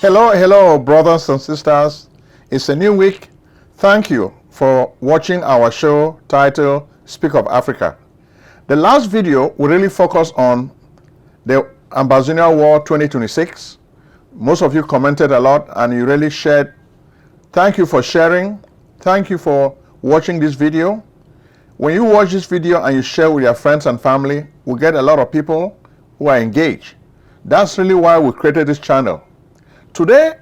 Hello, brothers and sisters. It's a new week. Thank you for watching our show titled Speak of Africa. The last video will really focus on the Ambazonian War 2026. Most of you commented a lot and you really shared. Thank you for sharing. Thank you for watching this video. When you watch this video and you share with your friends and family, we get a lot of people who are engaged. That's really why we created this channel. Today,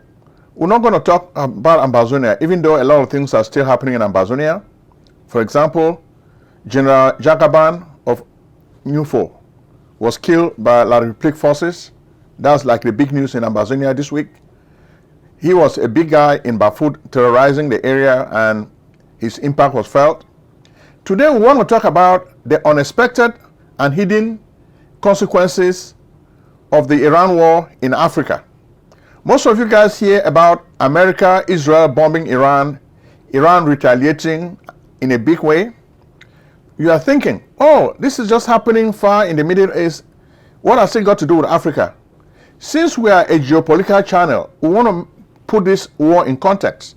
we're not going to talk about Ambazonia, even though a lot of things are still happening in Ambazonia. For example, General Jagaban of NEWSWORTHY was killed by La République forces. That's like the big news in Ambazonia this week. He was a big guy in Bafut terrorizing the area and his impact was felt. Today, we want to talk about the unexpected and hidden consequences of the Iran war in Africa. Most of you guys hear about America, Israel bombing Iran, Iran retaliating in a big way. You are thinking, oh, this is just happening far in the Middle East. What has it got to do with Africa? Since we are a geopolitical channel, we want to put this war in context.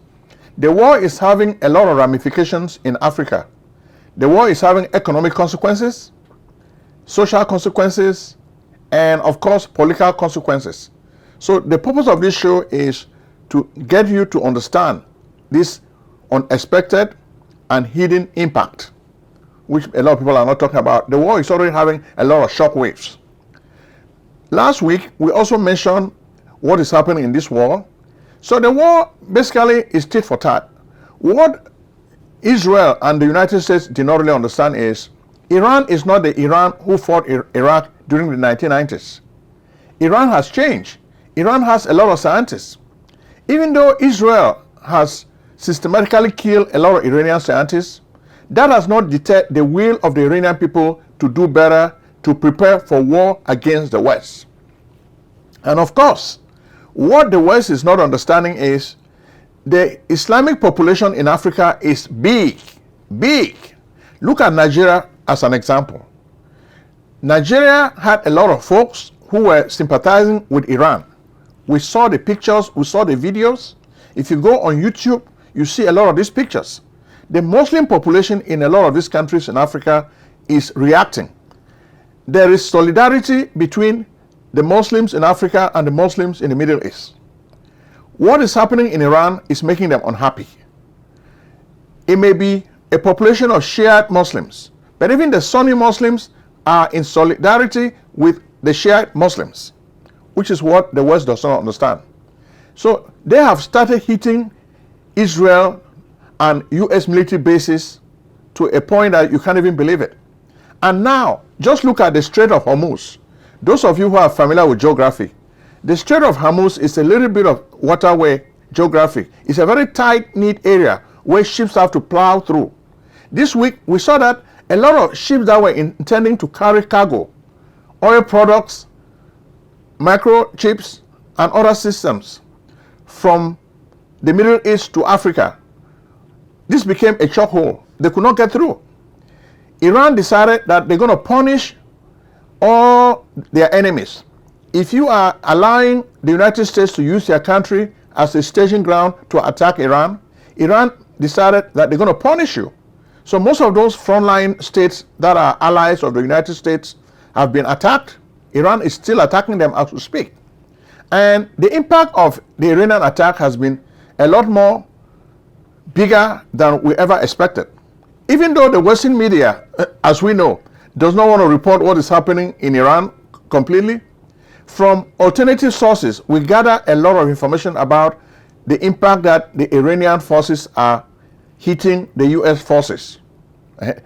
The war is having a lot of ramifications in Africa. The war is having economic consequences, social consequences, and of course, political consequences. So the purpose of this show is to get you to understand this unexpected and hidden impact, which a lot of people are not talking about. The war is already having a lot of shock waves. Last week, we also mentioned what is happening in this war. So the war basically is tit for tat. What Israel and the United States did not really understand is Iran is not the Iran who fought Iraq during the 1990s. Iran has changed. Iran has a lot of scientists. Even though Israel has systematically killed a lot of Iranian scientists, that has not deterred the will of the Iranian people to do better, to prepare for war against the West. And of course, what the West is not understanding is the Islamic population in Africa is big. Look at Nigeria as an example. Nigeria had a lot of folks who were sympathizing with Iran. We saw the pictures, we saw the videos. If you go on YouTube, you see a lot of these pictures. The Muslim population in a lot of these countries in Africa is reacting. There is solidarity between the Muslims in Africa and the Muslims in the Middle East. What is happening in Iran is making them unhappy. It may be a population of Shiite Muslims, but even the Sunni Muslims are in solidarity with the Shiite Muslims, which is what the West does not understand. So they have started hitting Israel and US military bases to a point that you can't even believe it. And now, just look at the Strait of Hormuz. Those of you who are familiar with geography, the Strait of Hormuz is a little bit of waterway geography. It's a very tight-knit area where ships have to plow through. This week, we saw that a lot of ships that were intending to carry cargo, oil products, microchips, and other systems from the Middle East to Africa, this became a chokehold. They could not get through. Iran decided that they're going to punish all their enemies. If you are allowing the United States to use their country as a staging ground to attack Iran, Iran decided that they're going to punish you. So most of those frontline states that are allies of the United States have been attacked. Iran is still attacking them as we speak. And the impact of the Iranian attack has been a lot more bigger than we ever expected. Even though the Western media, as we know, does not want to report what is happening in Iran completely, from alternative sources, we gather a lot of information about the impact that the Iranian forces are hitting the US forces.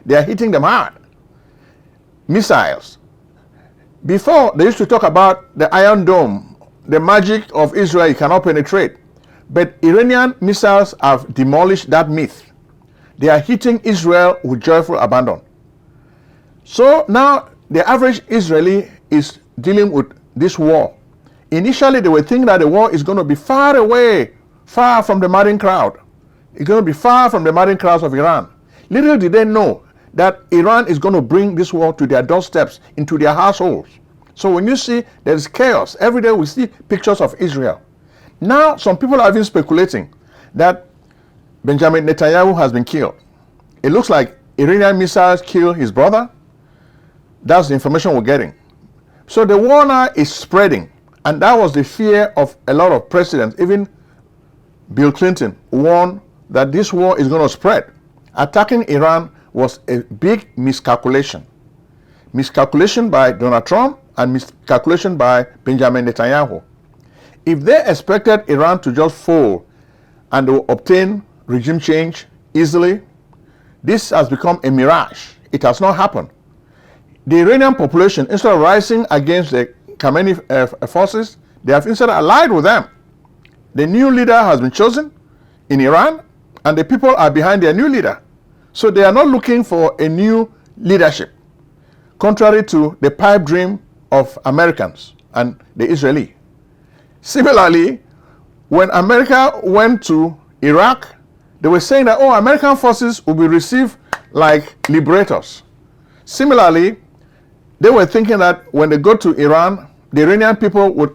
They are hitting them hard. Missiles. Before, they used to talk about the Iron Dome, the magic of Israel, you cannot penetrate. But Iranian missiles have demolished that myth. They are hitting Israel with joyful abandon. So now the average Israeli is dealing with this war. Initially, they were thinking that the war is going to be far away, far from the madding crowd. It's going to be far from the madding crowds of Iran. Little did they know that Iran is going to bring this war to their doorsteps, into their households. So when you see there is chaos, every day we see pictures of Israel. Now, some people are even speculating that Benjamin Netanyahu has been killed. It looks like Iranian missiles killed his brother. That's the information we're getting. So the war now is spreading, and that was the fear of a lot of presidents. Even Bill Clinton warned that this war is going to spread. Attacking Iran was a big miscalculation. Miscalculation by Donald Trump and miscalculation by Benjamin Netanyahu. If they expected Iran to just fall and to obtain regime change easily, this has become a mirage. It has not happened. The Iranian population, instead of rising against the Khamenei forces, they have instead allied with them. The new leader has been chosen in Iran, and the people are behind their new leader. So they are not looking for a new leadership, contrary to the pipe dream of Americans and the Israeli. Similarly, when America went to Iraq, they were saying that, oh, American forces will be received like liberators. Similarly, they were thinking that when they go to Iran, the Iranian people would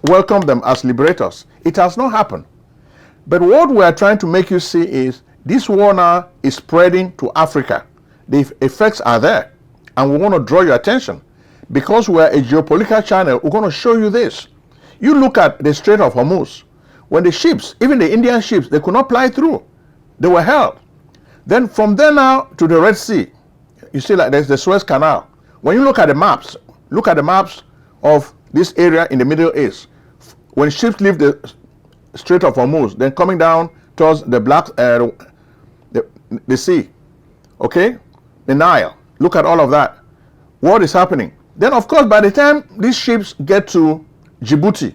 welcome them as liberators. It has not happened. But what we are trying to make you see is this war now is spreading to Africa. The effects are there. And we want to draw your attention. Because we are a geopolitical channel, we're going to show you this. You look at the Strait of Hormuz. When the ships, even the Indian ships, they could not ply through. They were held. Then from there now to the Red Sea, you see like there's the Suez Canal. When you look at the maps of this area in the Middle East, when ships leave the Strait of Hormuz, then coming down towards the the sea, okay, the Nile. Look at all of that. What is happening? Then, of course, by the time these ships get to Djibouti,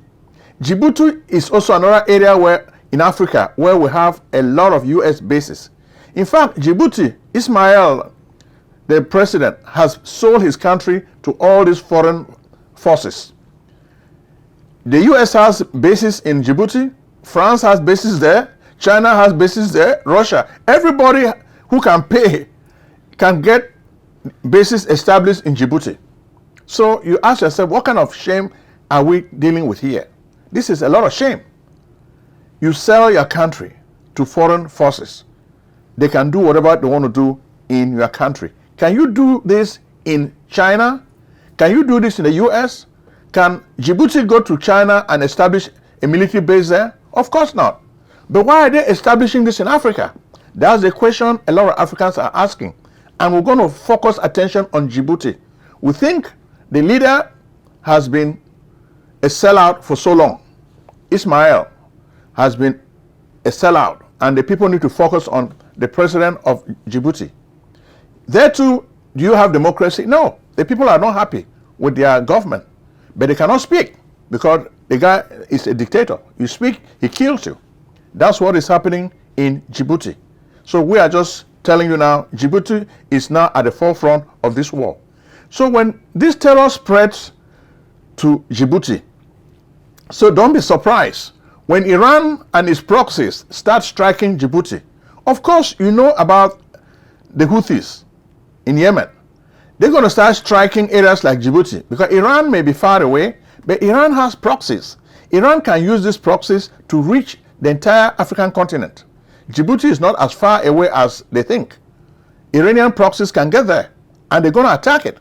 Djibouti is also another area where in Africa where we have a lot of U.S. bases. In fact, Djibouti, Ismail, the president, has sold his country to all these foreign forces. The U.S. has bases in Djibouti. France has bases there. China has bases there. Russia. Everybody who can pay can get bases established in Djibouti. So you ask yourself, what kind of shame are we dealing with here? This is a lot of shame. You sell your country to foreign forces. They can do whatever they want to do in your country. Can you do this in China? Can you do this in the US? Can Djibouti go to China and establish a military base there? Of course not. But why are they establishing this in Africa? That's the question a lot of Africans are asking. And we're going to focus attention on Djibouti. We think the leader has been a sellout for so long. Ismail has been a sellout, and the people need to focus on the president of Djibouti. There too, do you have democracy? No. The people are not happy with their government, but they cannot speak because the guy is a dictator. You speak, he kills you. That's what is happening in Djibouti. So we are just telling you now, Djibouti is now at the forefront of this war. So when this terror spreads to Djibouti, so don't be surprised when Iran and its proxies start striking Djibouti. Of course, you know about the Houthis in Yemen. They're going to start striking areas like Djibouti because Iran may be far away, but Iran has proxies. Iran can use these proxies to reach the entire African continent. Djibouti is not as far away as they think. Iranian proxies can get there, and they're going to attack it.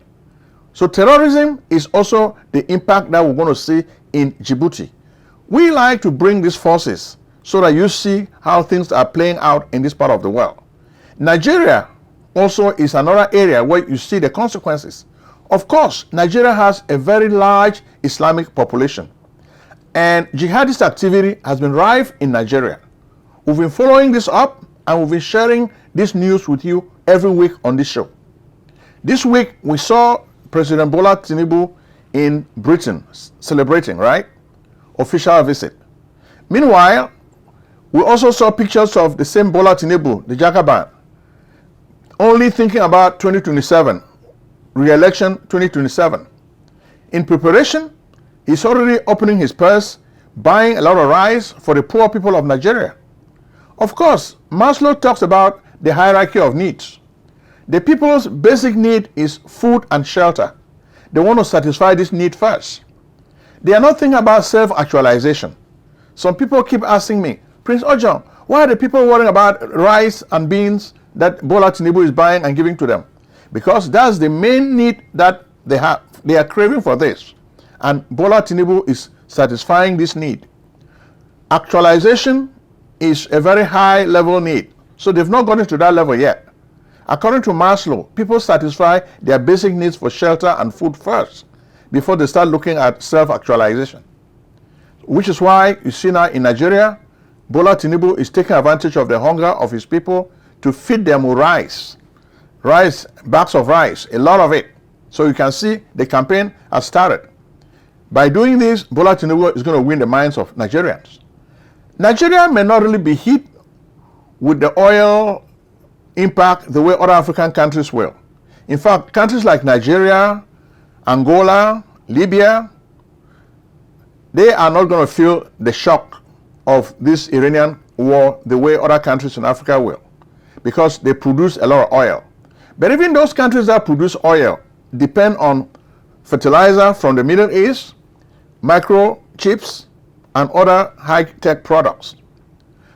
So terrorism is also the impact that we're going to see in Djibouti. We like to bring these forces so that you see how things are playing out in this part of the world. Nigeria also is another area where you see the consequences. Of course, Nigeria has a very large Islamic population, and jihadist activity has been rife in Nigeria. We've been following this up, and we've been sharing this news with you every week on this show. This week, we saw President Bola Tinubu in Britain celebrating, right? Official visit. Meanwhile, we also saw pictures of the same Bola Tinubu, the Jagaban, only thinking about 2027, re-election 2027. In preparation, he's already opening his purse, buying a lot of rice for the poor people of Nigeria. Of course, Maslow talks about the hierarchy of needs. The people's basic need is food and shelter. They want to satisfy this need first. They are not thinking about self-actualization. Some people keep asking me, Prince Ojong, why are the people worrying about rice and beans that Bola Tinubu is buying and giving to them? Because that's the main need that they have. They are craving for this. And Bola Tinubu is satisfying this need. Actualization is a very high level need. So they've not gotten to that level yet. According to Maslow, people satisfy their basic needs for shelter and food first before they start looking at self-actualization. Which is why you see now in Nigeria, Bola Tinubu is taking advantage of the hunger of his people to feed them with rice, bags of rice, a lot of it. So you can see the campaign has started. By doing this, Bola Tinubu is going to win the minds of Nigerians. Nigeria may not really be hit with the oil impact the way other African countries will. In fact, countries like Nigeria, Angola, Libya, they are not going to feel the shock of this Iranian war the way other countries in Africa will, because they produce a lot of oil. But even those countries that produce oil depend on fertilizer from the Middle East, microchips, and other high-tech products.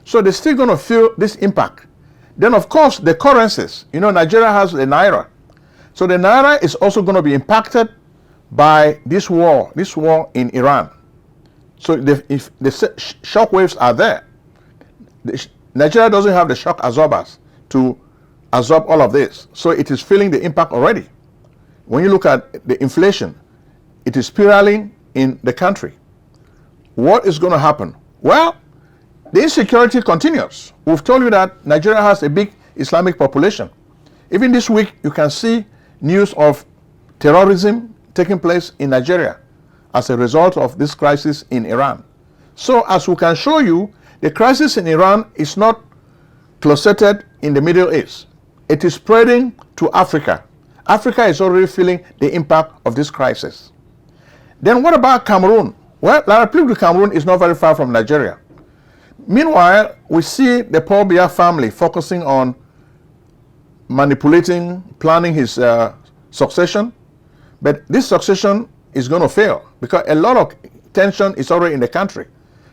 So they're still going to feel this impact. Then, of course, the currencies. You know, Nigeria has the Naira. So the Naira is also going to be impacted by this war in Iran. So if the shock waves are there, Nigeria doesn't have the shock absorbers to absorb all of this. So it is feeling the impact already. When you look at the inflation, it is spiraling in the country. What is going to happen? Well, the insecurity continues. We've told you that Nigeria has a big Islamic population. Even this week, you can see news of terrorism taking place in Nigeria as a result of this crisis in Iran. So, as we can show you, the crisis in Iran is not closeted in the Middle East. It is spreading to Africa. Africa is already feeling the impact of this crisis. Then what about Cameroon? Well, the Republic of Cameroon is not very far from Nigeria. Meanwhile, we see the Paul Biya family focusing on manipulating, planning his succession. But this succession is going to fail because a lot of tension is already in the country.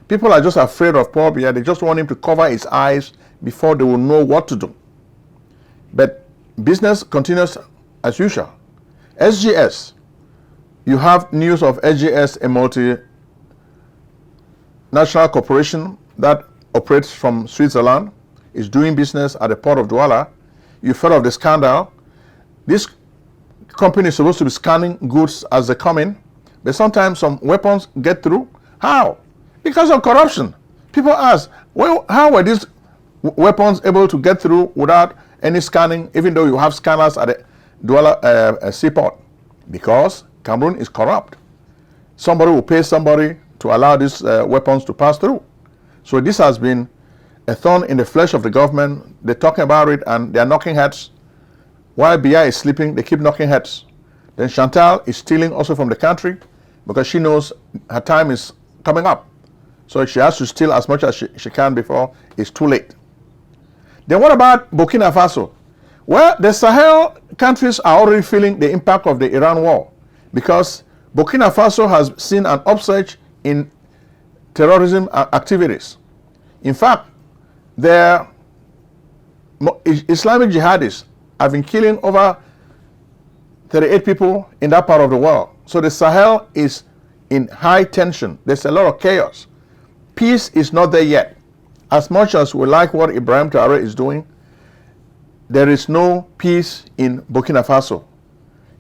People are just afraid of Paul Biya. They just want him to cover his eyes before they will know what to do. But business continues as usual. SGS. You have news of SGS, a multinational corporation that operates from Switzerland, is doing business at the port of Douala. You've heard of the scandal. This company is supposed to be scanning goods as they come in, but sometimes some weapons get through. How? Because of corruption. People ask, well, how were these weapons able to get through without any scanning, even though you have scanners at the Douala seaport? Because Cameroon is corrupt. Somebody will pay somebody to allow these weapons to pass through. So this has been a thorn in the flesh of the government. They're talking about it and they're knocking heads. While Biya is sleeping, they keep knocking heads. Then Chantal is stealing also from the country because she knows her time is coming up. So she has to steal as much as she can before it's too late. Then what about Burkina Faso? Well, the Sahel countries are already feeling the impact of the Iran war because Burkina Faso has seen an upsurge in terrorism activities. In fact, their Islamic jihadists have been killing over 38 people in that part of the world. So the Sahel is in high tension. There's a lot of chaos. Peace is not there yet. As much as we like what Ibrahim Traore is doing, there is no peace in Burkina Faso.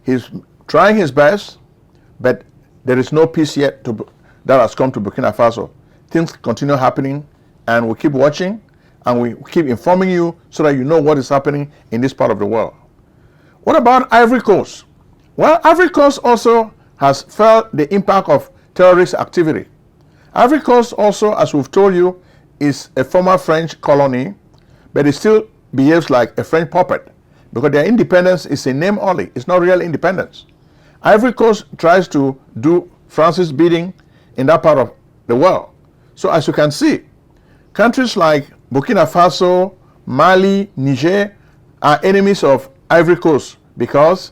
He's trying his best, but there is no peace yet that has come to Burkina Faso. Things continue happening, and we keep watching, and we keep informing you so that you know what is happening in this part of the world. What about Ivory Coast? Well, Ivory Coast also has felt the impact of terrorist activity. Ivory Coast also, as we've told you, is a former French colony, but it still behaves like a French puppet because their independence is a name only. It's not real independence. Ivory Coast tries to do France's bidding in that part of the world. So as you can see, countries like Burkina Faso, Mali, Niger are enemies of Ivory Coast because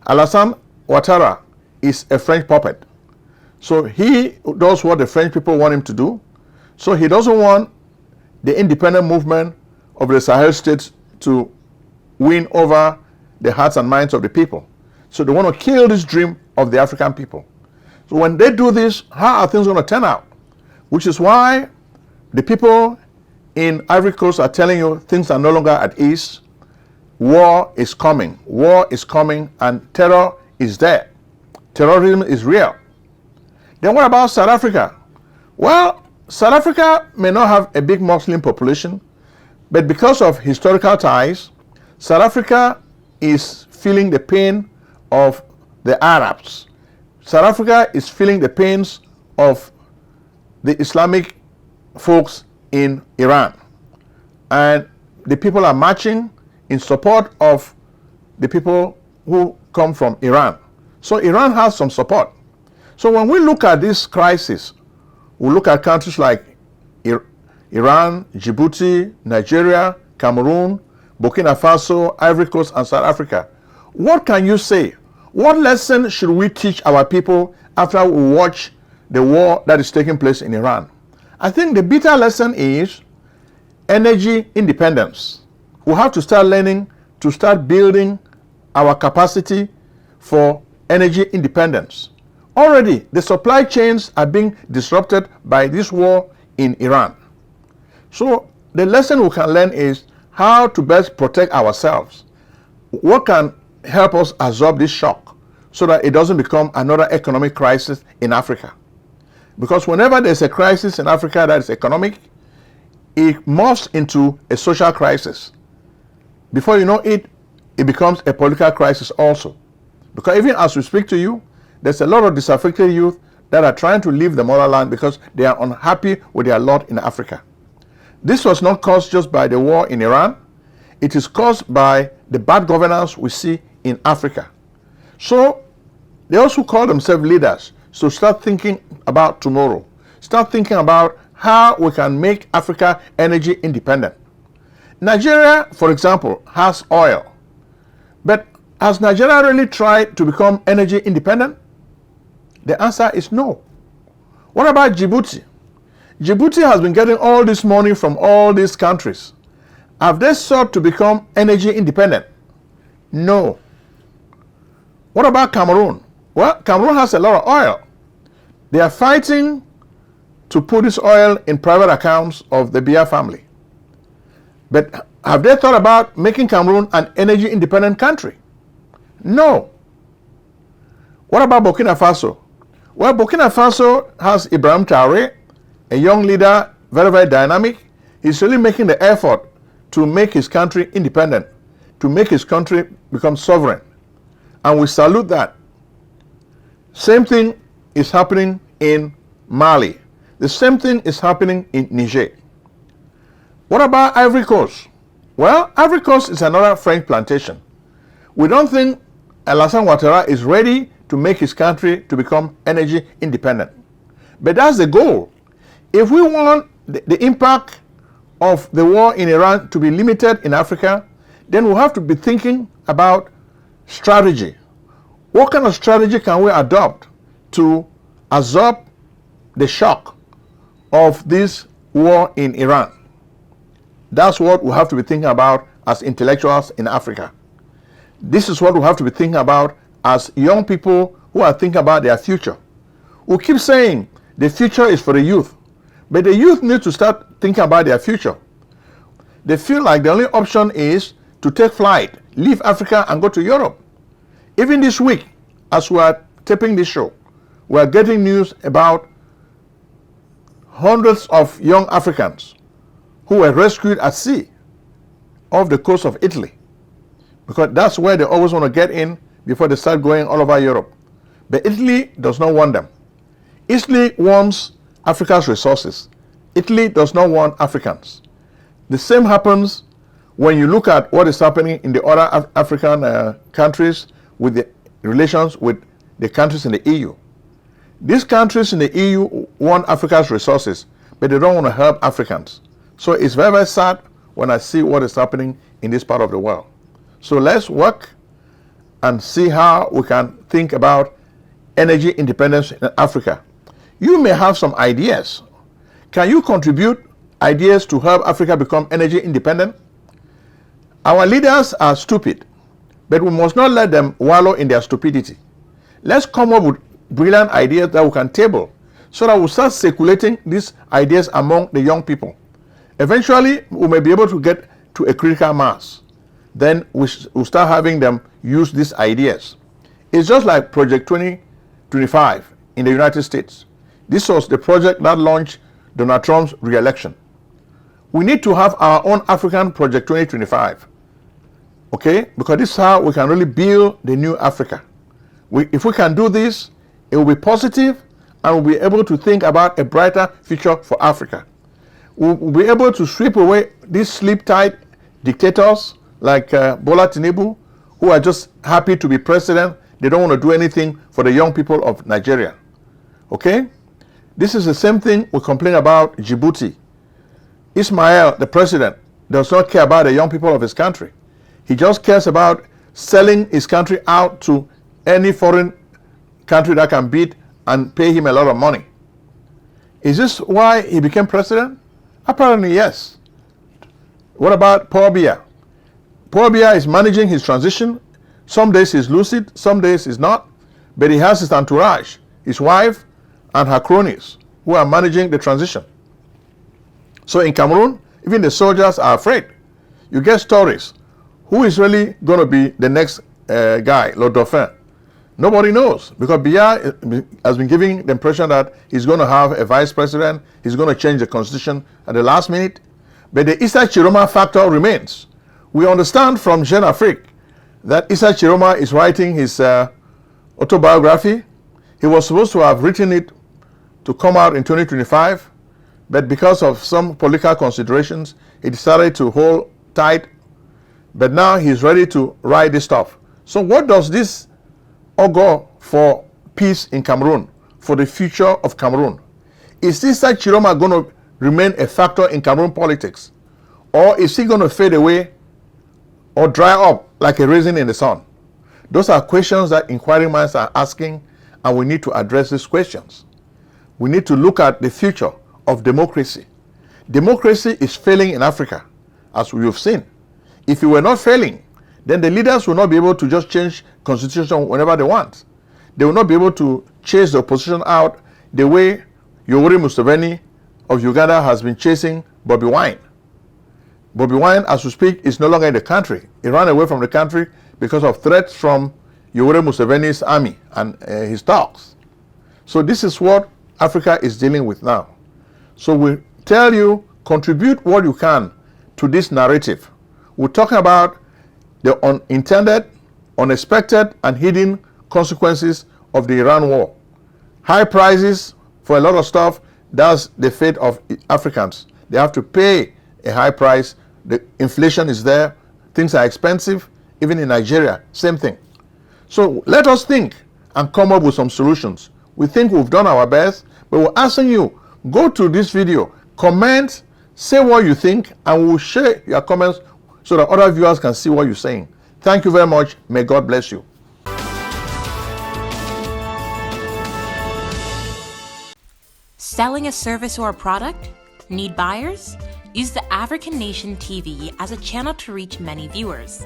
Alassane Ouattara is a French puppet. So he does what the French people want him to do. So he doesn't want the independent movement of the Sahel states to win over the hearts and minds of the people. So they want to kill this dream of the African people. So when they do this, how are things going to turn out? Which is why the people in Ivory Coast are telling you things are no longer at ease. War is coming. War is coming, and terror is there. Terrorism is real. Then what about South Africa? Well, South Africa may not have a big Muslim population, but because of historical ties, South Africa is feeling the pain of the Arabs. South Africa is feeling the pains of the Islamic folks in Iran. And the people are marching in support of the people who come from Iran. So Iran has some support. So when we look at this crisis, we look at countries like Iran, Djibouti, Nigeria, Cameroon, Burkina Faso, Ivory Coast, and South Africa. What can you say? What lesson should we teach our people after we watch the war that is taking place in Iran? I think the bitter lesson is energy independence. We have to start learning to start building our capacity for energy independence. Already, the supply chains are being disrupted by this war in Iran. So the lesson we can learn is how to best protect ourselves. What can help us absorb this shock so that it doesn't become another economic crisis in Africa? Because whenever there's a crisis in Africa that is economic, it morphs into a social crisis. Before you know it, it becomes a political crisis also. Because even as we speak to you, there's a lot of disaffected youth that are trying to leave the motherland because they are unhappy with their lot in Africa. This was not caused just by the war in Iran. It is caused by the bad governance we see in Africa. So they also call themselves leaders. So start thinking about tomorrow. Start thinking about how we can make Africa energy independent. Nigeria, for example, has oil. But has Nigeria really tried to become energy independent? The answer is no. What about Djibouti? Djibouti has been getting all this money from all these countries. Have they sought to become energy independent? No. What about Cameroon? Well, Cameroon has a lot of oil. They are fighting to put this oil in private accounts of the Biya family. But have they thought about making Cameroon an energy independent country? No. What about Burkina Faso? Well, Burkina Faso has Ibrahim Traoré, a young leader, very, very dynamic. He's really making the effort to make his country independent, to make his country become sovereign. And we salute that. Same thing is happening in Mali. The same thing is happening in Niger. What about Ivory Coast? Well, Ivory Coast is another French plantation. We don't think Alassane Ouattara is ready to make his country to become energy independent. But that's the goal. If we want the impact of the war in Iran to be limited in Africa, then we'll have to be thinking about strategy. What kind of strategy can we adopt to absorb the shock of this war in Iran? That's what we have to be thinking about as intellectuals in Africa. This is what we have to be thinking about as young people who are thinking about their future. We keep saying the future is for the youth, but the youth need to start thinking about their future. They feel like the only option is to take flight, leave Africa and go to Europe. Even this week, as we are taping this show, we are getting news about hundreds of young Africans who were rescued at sea off the coast of Italy, because that's where they always want to get in before they start going all over Europe. But Italy does not want them. Italy wants Africa's resources. Italy does not want Africans. The same happens when you look at what is happening in the other African countries with the relations with the countries in the EU. These countries in the EU want Africa's resources, but they don't want to help Africans. So it's very, very sad when I see what is happening in this part of the world. So let's work and see how we can think about energy independence in Africa. You may have some ideas. Can you contribute ideas to help Africa become energy independent? Our leaders are stupid, but we must not let them wallow in their stupidity. Let's come up with brilliant ideas that we can table so that we'll start circulating these ideas among the young people. Eventually, we may be able to get to a critical mass. Then we'll start having them use these ideas. It's just like Project 2025 in the United States. This was the project that launched Donald Trump's re-election. We need to have our own African Project 2025. Okay? Because this is how we can really build the new Africa. If we can do this, it will be positive and we'll be able to think about a brighter future for Africa. We'll be able to sweep away these sleep-tight dictators like Bola Tinubu, who are just happy to be president. They don't want to do anything for the young people of Nigeria. Okay? This is the same thing we complain about Djibouti. Ismail, the president, does not care about the young people of his country. He just cares about selling his country out to any foreign country that can bid and pay him a lot of money. Is this why he became president? Apparently, yes. What about Paul Biya? Paul Biya is managing his transition. Some days he's lucid, some days he's not. But he has his entourage, his wife and her cronies, who are managing the transition. So in Cameroon, even the soldiers are afraid. You get stories. Who is really going to be the next guy, Le Dauphin? Nobody knows, because Biya has been giving the impression that he's going to have a vice president, he's going to change the constitution at the last minute. But the Issa Chiroma factor remains. We understand from Jeune Afrique that Issa Chiroma is writing his autobiography. He was supposed to have written it to come out in 2025, but because of some political considerations, he decided to hold tight. But now he's ready to write this stuff. So what does this augur for peace in Cameroon, for the future of Cameroon? Is this Issa Chiroma going to remain a factor in Cameroon politics? Or is he going to fade away or dry up like a raisin in the sun? Those are questions that inquiring minds are asking, and we need to address these questions. We need to look at the future of democracy. Democracy is failing in Africa, as we have seen. If it were not failing, then the leaders will not be able to just change constitution whenever they want. They will not be able to chase the opposition out the way Yoweri Museveni of Uganda has been chasing Bobi Wine. Bobi Wine, as we speak, is no longer in the country. He ran away from the country because of threats from Yoweri Museveni's army and his dogs. So this is what Africa is dealing with now. So we tell you, contribute what you can to this narrative. We're talking about the unintended, unexpected, and hidden consequences of the Iran war. High prices for a lot of stuff, that's the fate of Africans. They have to pay a high price. The inflation is there. Things are expensive. Even in Nigeria, same thing. So let us think and come up with some solutions. We think we've done our best, but we're asking you, go to this video, comment, say what you think, and we'll share your comments so that other viewers can see what you're saying. Thank you very much. May God bless you. Selling a service or a product? Need buyers? Use the African Nation TV as a channel to reach many viewers.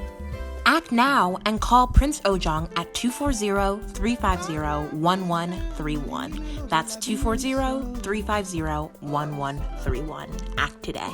Act now and call Prince Ojong at 240-350-1131. That's 240-350-1131. Act today.